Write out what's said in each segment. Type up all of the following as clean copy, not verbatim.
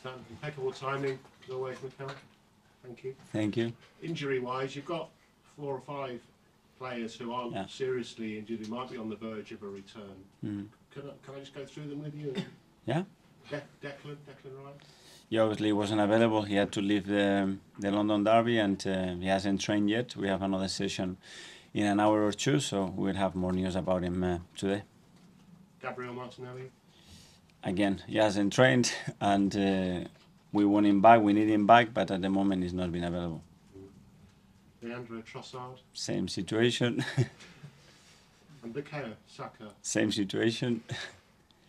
Excellent. Impeccable timing, as always, Mikel. Thank you. Thank you. Injury-wise, you've got 4 or 5 players who aren't seriously injured, who might be on the verge of a return. Can I just go through them with you? Yeah. Declan Rice? He obviously wasn't available. He had to leave the London Derby, and he hasn't trained yet. We have another session in an hour or two, so we'll have more news about him today. Gabriel Martinelli? Again, he hasn't trained, and we want him back. We need him back, but at the moment he's not been available. Leandro Trossard? Same situation. And Bukayo Saka? Same situation.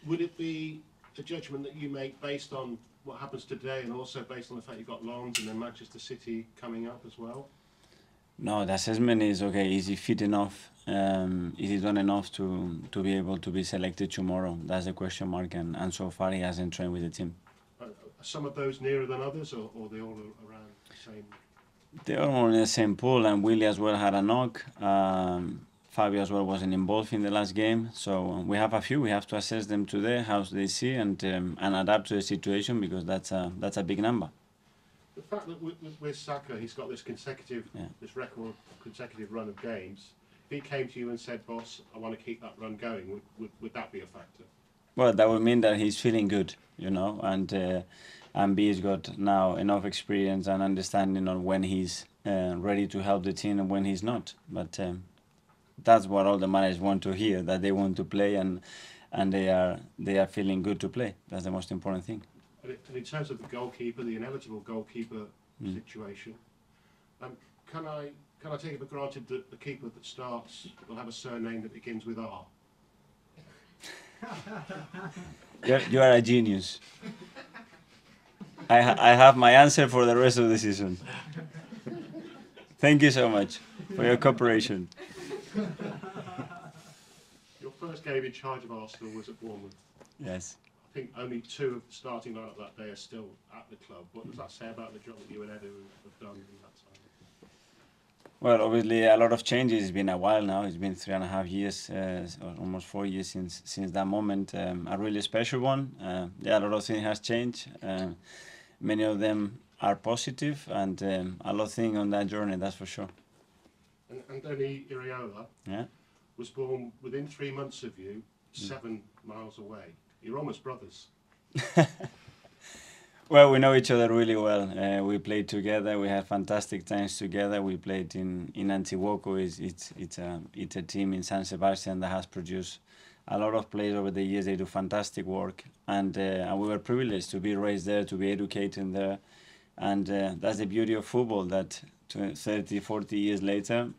Would it be a judgment that you make based on what happens today and also based on the fact you've got Lens and then Manchester City coming up as well? No, the assessment is, okay, is he fit enough? Is he done enough to be able to be selected tomorrow? That's the question mark, and so far he hasn't trained with the team. Are some of those nearer than others, or are they all around the same? They are all in the same pool, and Willie as well had a knock. Fabio as well wasn't involved in the last game, so we have a few. We have to assess them today, how they see, and adapt to the situation, because that's a big number. The fact that with Saka, he's got this this record consecutive run of games. If he came to you and said, "Boss, I want to keep that run going," would that be a factor? Well, that would mean that he's feeling good, you know, and B's got now enough experience and understanding on when he's ready to help the team and when he's not. But that's what all the managers want to hear, that they want to play and they are feeling good to play. That's the most important thing. And in terms of the goalkeeper, the inevitable goalkeeper situation, can I take it for granted that the keeper that starts will have a surname that begins with R? You are a genius. I have my answer for the rest of the season. Thank you so much for your cooperation. Your first game in charge of Arsenal was at Bournemouth. Yes. I think only 2 of the starting lineup that day are still at the club. What does that say about the job that you and Edu have done in that time? Well, obviously a lot of changes. It's been a while now. It's been 3.5 years, or almost 4 years since that moment. A really special one. Yeah, a lot of things has changed. Many of them are positive, and a lot of things on that journey, that's for sure. And Anthony Iraola was born within 3 months of you, 7 miles away. You're almost brothers. Well, we know each other really well. We played together. We had fantastic times together. We played in Antiguoco. It's a team in San Sebastian that has produced a lot of players over the years. They do fantastic work, and we were privileged to be raised there, to be educated there, and that's the beauty of football. That 30, 40 years later,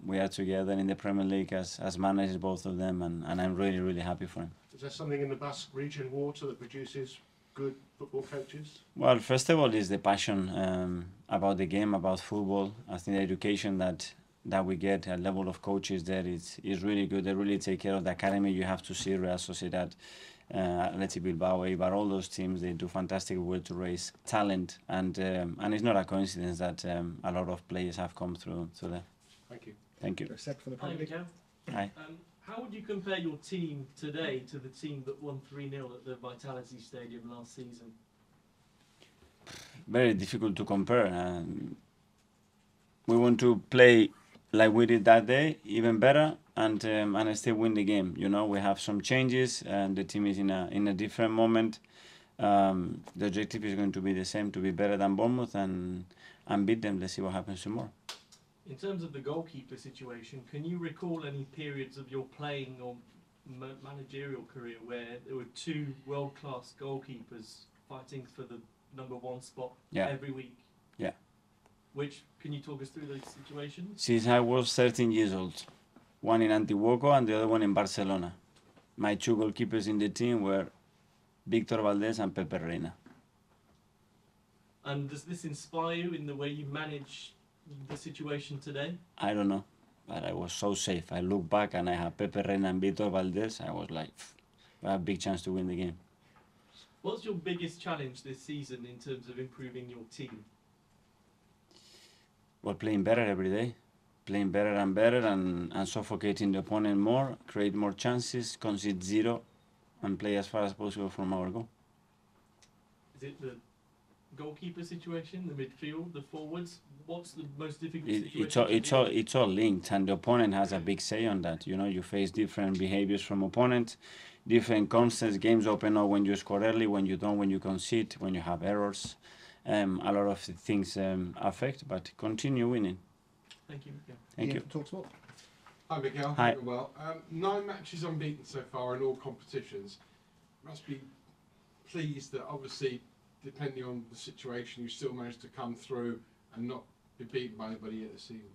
we are together in the Premier League as managers, both of them, and I'm really, really happy for him. Is there something in the Basque region water that produces good football coaches? Well, first of all, is the passion about the game, about football. I think the education that we get, a level of coaches there is really good. They really take care of the academy. You have to see Real Sociedad, Athletic Bilbao, Eibar, all those teams. They do fantastic work to raise talent, and it's not a coincidence that a lot of players have come through there. Thank you. Thank you. Hi, Mikel. Hi. How would you compare your team today to the team that won 3-0 at the Vitality Stadium last season? Very difficult to compare. We want to play like we did that day, even better, and still win the game. You know, we have some changes, and the team is in a different moment. The objective is going to be the same, to be better than Bournemouth and beat them. Let's see what happens tomorrow. In terms of the goalkeeper situation, can you recall any periods of your playing or managerial career where there were 2 world-class goalkeepers fighting for the #1 spot every week? Yeah. Can you talk us through those situations? Since I was 13 years old. One in Antiguoco and the other one in Barcelona. My 2 goalkeepers in the team were Víctor Valdés and Pepe Reina. And does this inspire you in the way you manage the situation today? I don't know, but I was so safe. I look back and I have Pepe Reina and Víctor Valdés. I was like, we have a big chance to win the game. What's your biggest challenge this season in terms of improving your team? Well, playing better every day. Playing better and better, and suffocating the opponent more, create more chances, concede 0, and play as far as possible from our goal. Is it the goalkeeper situation, the midfield, the forwards? What's the most difficult situation? It's all linked, and the opponent has a big say on that. You know, you face different behaviors from opponents, different constants. Games open up when you score early, when you don't, when you concede, when you have errors. A lot of things affect, but continue winning. Thank you, Mikel. Thank you. talkSPORT. Hi Mikel, Hi. hope you're well. 9 matches unbeaten so far in all competitions. Must be pleased that obviously, depending on the situation, you still managed to come through and not be beaten by anybody yet this season.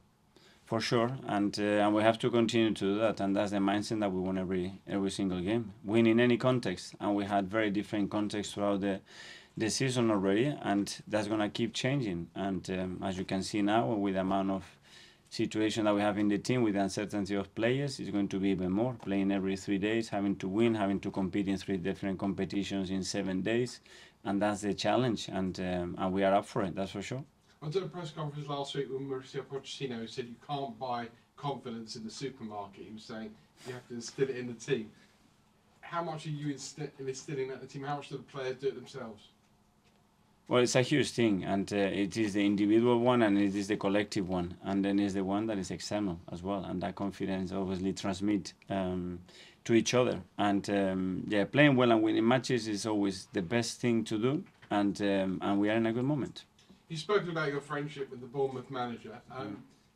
For sure, and we have to continue to do that, and that's the mindset that we want every single game. Win in any context, and we had very different contexts throughout the season already, and that's gonna keep changing. And as you can see now, with the amount of situation that we have in the team, with the uncertainty of players, it's going to be even more. Playing every 3 days, having to win, having to compete in 3 different competitions in 7 days, and that's the challenge. And we are up for it. That's for sure. I was at a press conference last week when Mauricio Pochettino said you can't buy confidence in the supermarket. He was saying you have to instill it in the team. How much are you instilling that in the team? How much do the players do it themselves? Well, it's a huge thing, and it is the individual one, and it is the collective one, and then is the one that is external as well, and that confidence obviously transmit to each other. And yeah, playing well and winning matches is always the best thing to do, and we are in a good moment. You've spoken about your friendship with the Bournemouth manager.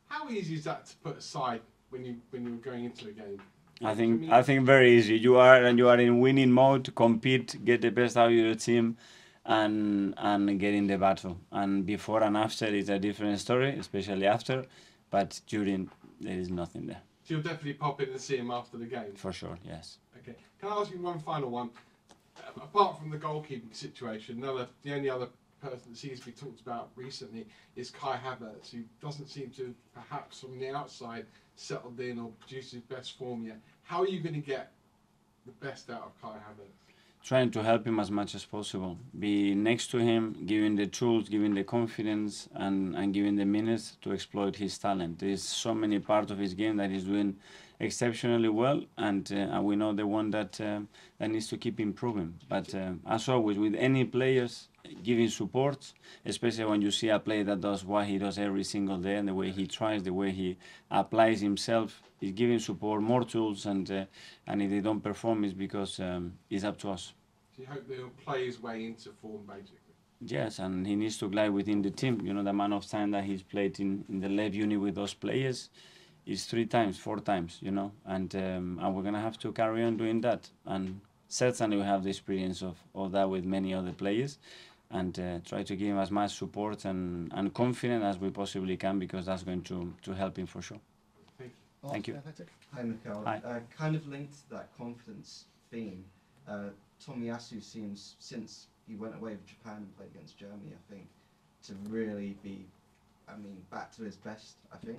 How easy is that to put aside when you're going into a game? I think very easy. You are in winning mode, compete, get the best out of your team, and get in the battle. And before and after is a different story, especially after, but during there is nothing there. So you'll definitely pop in and see him after the game? For sure, yes. Okay. Can I ask you one final one? Apart from the goalkeeping situation, the only other person that seems to be talked about recently is Kai Havertz, who doesn't seem to, perhaps from the outside, settled in or produced his best form yet. How are you going to get the best out of Kai Havertz? Trying to help him as much as possible. Be next to him, giving the tools, giving the confidence, and giving the minutes to exploit his talent. There's so many parts of his game that he's doing exceptionally well, and we know the one that needs to keep improving. But as always, with any players, giving support, especially when you see a player that does what he does every single day, and the way he tries, the way he applies himself, is giving support, more tools, and if they don't perform, it's because it's up to us. So you hope they'll play his way into form, basically? Yes, and he needs to glide within the team. You know, the amount of time that he's played in the left unit with those players is 3 times, 4 times, you know, and we're going to have to carry on doing that. And certainly we have the experience of that with many other players, and try to give him as much support and confidence as we possibly can, because that's going to help him for sure. Thank you. Thank you. Hi, Mikel. Hi. Kind of linked to that confidence theme. Tomiyasu seems, since he went away with Japan and played against Germany, I think, to really be, back to his best, I think.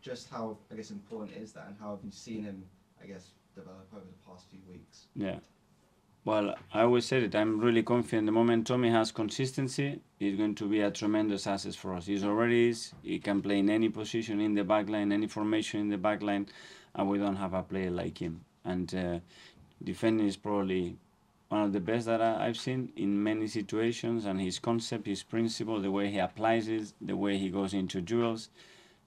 Just how, I guess, important is that, and how have you seen him, I guess, develop over the past few weeks? Yeah. Well, I always said it, I'm really confident. The moment Tommy has consistency, he's going to be a tremendous asset for us. He already is. He can play in any position in the backline, any formation in the backline, and we don't have a player like him. And defending is probably one of the best that I've seen in many situations, and his concept, his principle, the way he applies it, the way he goes into duels,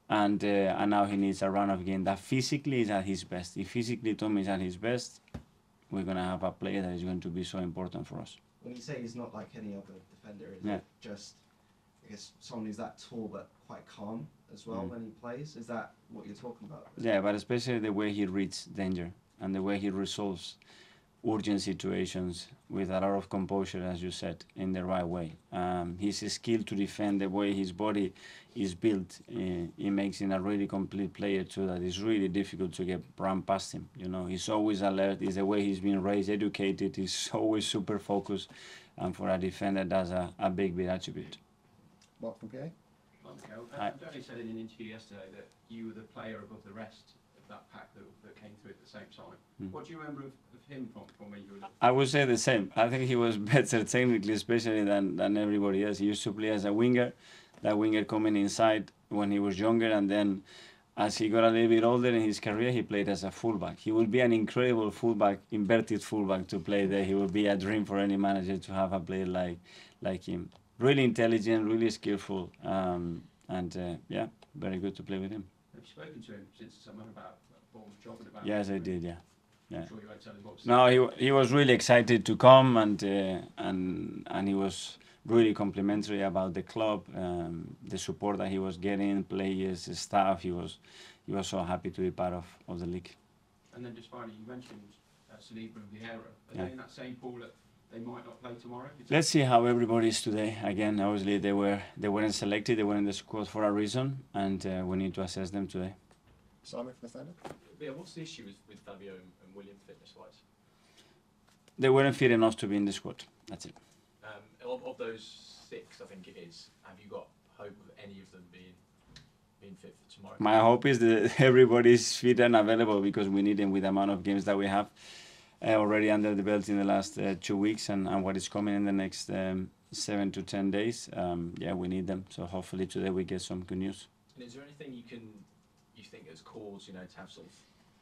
and now he needs a run of game that physically is at his best. If physically Tommy is at his best, we're going to have a player that is going to be so important for us. When you say he's not like any other defender, is Yeah. it just, I guess, someone who's that tall but quite calm as well when he plays? Is that what you're talking about? Yeah, but especially the way he reads danger and the way he resolves urgent situations with a lot of composure, as you said, in the right way. His skill to defend, the way his body is built, he makes him a really complete player too, that is really difficult to get run past him. You know, he's always alert, it's the way he's been raised, educated, he's always super focused, and for a defender that's a big attribute. Mark from BeIN. Mikel, Hi. Danny said in an interview yesterday that you were the player above the rest of that pack that came through at the same time. What do you remember of him from when you were? I would say the same. I think he was better technically, especially than everybody else. He used to play as a winger, that winger coming inside when he was younger, and then as he got a little bit older in his career, he played as a fullback. He will be an incredible fullback, inverted fullback to play there. He will be a dream for any manager to have a player like him. Really intelligent, really skillful, yeah, very good to play with him. Have you spoken to him since the summer about Bournemouth job and about? Yes, I did. Yeah. I'm sure you won't tell him what. No, he was really excited to come, and he was really complimentary about the club, the support that he was getting, players, staff. He was so happy to be part of the league. And then just finally, you mentioned Saif Rubie. Are they in that same pool that they might not play tomorrow? Let's see how everybody is today. Again, obviously they weren't selected. They were in the squad for a reason, and we need to assess them today. Simon from the standard. Yeah, what's the issue with Fabio and William fitness-wise? They weren't fit enough to be in the squad. That's it. Of those 6, I think it is, have you got hope of any of them being fit for tomorrow? My hope is that everybody is fit and available, because we need them with the amount of games that we have already under the belt in the last 2 weeks, and what is coming in the next 7 to 10 days. Yeah, we need them. So hopefully today we get some good news. And is there anything you think has caused, to have sort of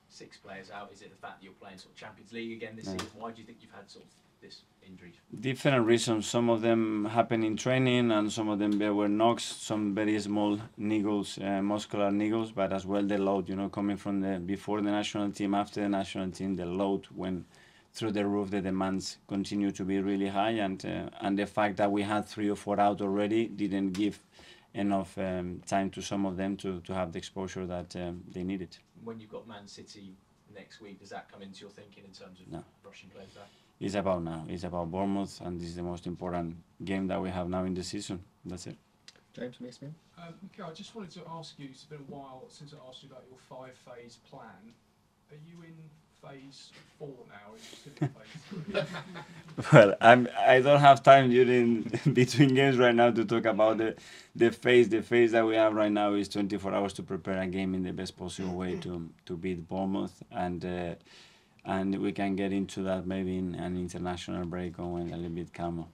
6 players out? Is it the fact that you're playing sort of Champions League again this season? Why do you think you've had sort of this injury? Different reasons. Some of them happen in training, and some of them there were knocks, some very small niggles, muscular niggles, but as well the load, coming from before the national team, after the national team, the load went through the roof. The demands continue to be really high, and the fact that we had 3 or 4 out already didn't give enough time to some of them to have the exposure that they needed. When you've got Man City next week, does that come into your thinking in terms of rushing players back? It's about now. It's about Bournemouth, and this is the most important game that we have now in the season. That's it. James from ESPN. Mikel, I just wanted to ask you, it's been a while since I asked you about your 5-phase plan. Are you in phase 4 now, or are you still in phase 3? Well, I don't have time between games right now to talk about the phase. The phase that we have right now is 24 hours to prepare a game in the best possible way to beat Bournemouth, and we can get into that maybe in an international break or when a little bit calmer.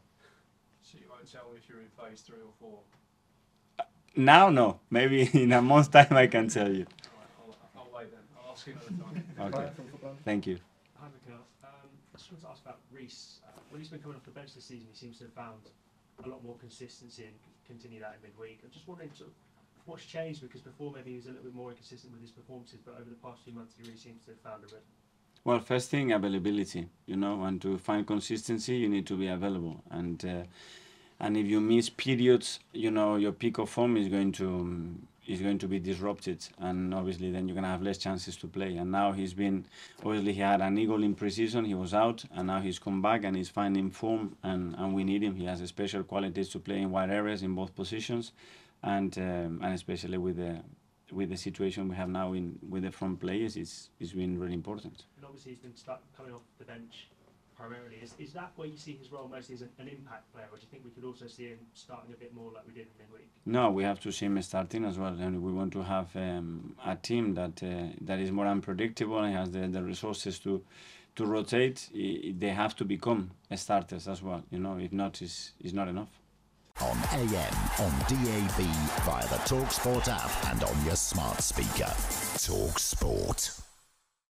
So you won't tell me if you're in phase 3 or 4? Now, no. Maybe in a month's time I can tell you. All right, I'll wait then. I'll ask you another time. Okay. Thank you. Hi, Mikel. I just wanted to ask about Reece. When he's been coming off the bench this season, he seems to have found a lot more consistency and continue that in midweek. I'm just wondering what's changed, because before maybe he was a little bit more inconsistent with his performances, but over the past few months he really seems to have found a rhythm. Well, first thing, availability, and to find consistency, you need to be available. And if you miss periods, your peak of form is going to be disrupted, and obviously then you're going to have less chances to play. And now he had an eagle in pre-season, he was out, and now he's come back and he's finding form, and we need him. He has special qualities to play in wide areas in both positions, and especially with the situation we have now with the front players, it's been really important. And obviously he's been coming off the bench primarily. Is that where you see his role mostly as an impact player, or do you think we could also see him starting a bit more like we did in midweek? No, we have to see him starting as well, and we want to have a team that is more unpredictable and has the resources to rotate. They have to become starters as well. If not, it's not enough. On AM, on DAB, via the talkSPORT app and on your smart speaker. talkSPORT.